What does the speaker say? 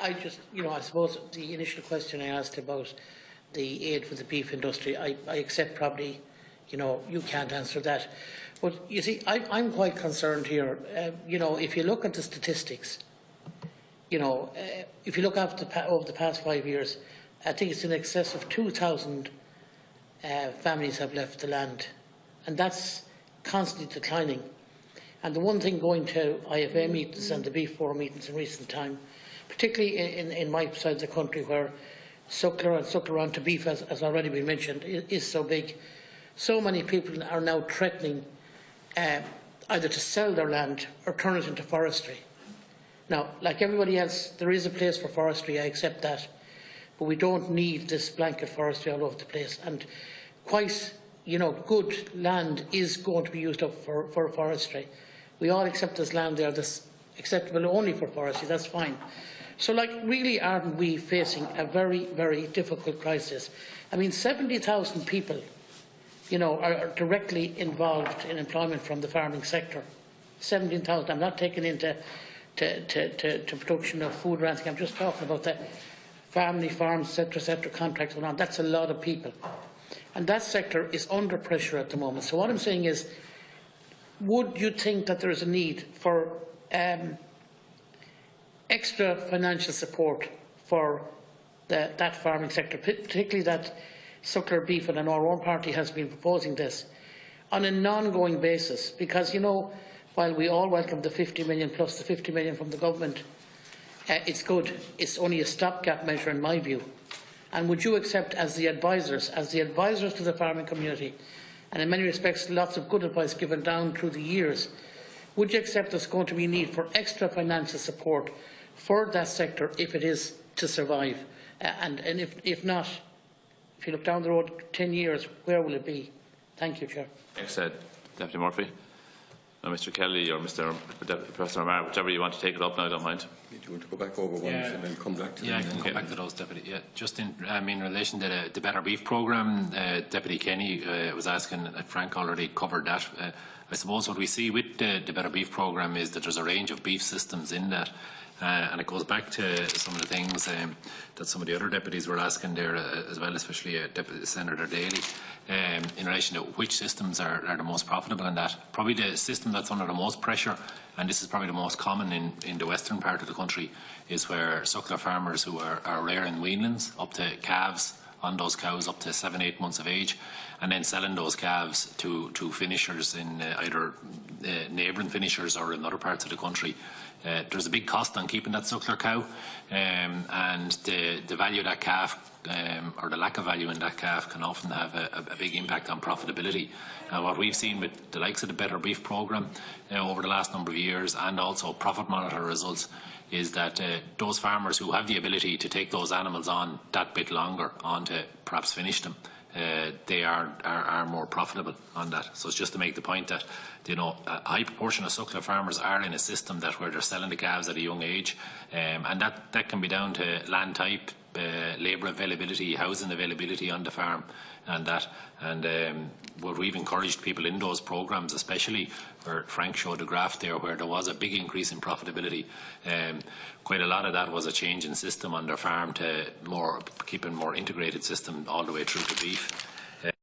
I just, I suppose the initial question I asked about the aid for the beef industry, I accept probably, you can't answer that. But you see, I'm quite concerned here. If you look at the statistics, if you look over the past 5 years, I think it's in excess of 2,000 families have left the land, and that's constantly declining. And the one thing going to IFA meetings and the beef forum meetings in recent time, particularly in my side of the country where suckler and suckler on to beef, has already been mentioned, is so big, so many people are now threatening either to sell their land or turn it into forestry. Now, like everybody else, there is a place for forestry, I accept that, but we don't need this blanket forestry all over the place. And quite, good land is going to be used up for forestry. We all accept this land there that's acceptable only for forestry, that's fine. So, really, aren't we facing a very, very difficult crisis? I mean, 70,000 people, are directly involved in employment from the farming sector. 17,000. I'm not taking into to production of food or anything. I'm just talking about the family farms, etc., contracts and on. That's a lot of people. And that sector is under pressure at the moment. So what I'm saying is, would you think that there is a need for extra financial support for that farming sector, particularly that suckler beef, and I know our own party has been proposing this, on an ongoing basis? Because, while we all welcome the 50 million plus the 50 million from the government, it's good. It's only a stopgap measure in my view. And would you accept, as the advisors to the farming community, and in many respects lots of good advice given down through the years, would you accept there's going to be a need for extra financial support for that sector if it is to survive? And if not, if you look down the road 10 years, where will it be? Thank you, Chair. Thanks, Deputy Murphy. Now, Mr. Kelly or Professor O'Mara, whichever you want to take it up now, I don't mind. Do you want to go back over one and then come back to them? I can come back to those, Deputy. Yeah, just in relation to the Better Beef programme, Deputy Kenny was asking, Frank already covered that. I suppose what we see with the Better Beef programme is that there's a range of beef systems in that. And it goes back to some of the things that some of the other deputies were asking there as well, especially Senator Daly, in relation to which systems are the most profitable in that. Probably the system that's under the most pressure, and this is probably the most common in the western part of the country, is where suckler farmers who are rearing weanlings up to calves on those cows up to 7-8 months of age, and then selling those calves to finishers in either neighbouring finishers or in other parts of the country. There's a big cost on keeping that suckler cow, and the value of that calf, or the lack of value in that calf, can often have a big impact on profitability. And what we've seen with the likes of the Better Beef programme over the last number of years, and also Profit Monitor results, is that those farmers who have the ability to take those animals on that bit longer, on to perhaps finish them, they are more profitable on that. So it's just to make the point that a high proportion of suckler farmers are in a system where they're selling the calves at a young age, and that can be down to land type, labour availability, housing availability on the farm, and that. And what we've encouraged people in those programmes, especially where Frank showed a graph there where there was a big increase in profitability, quite a lot of that was a change in system on their farm to keeping more integrated system all the way through to beef.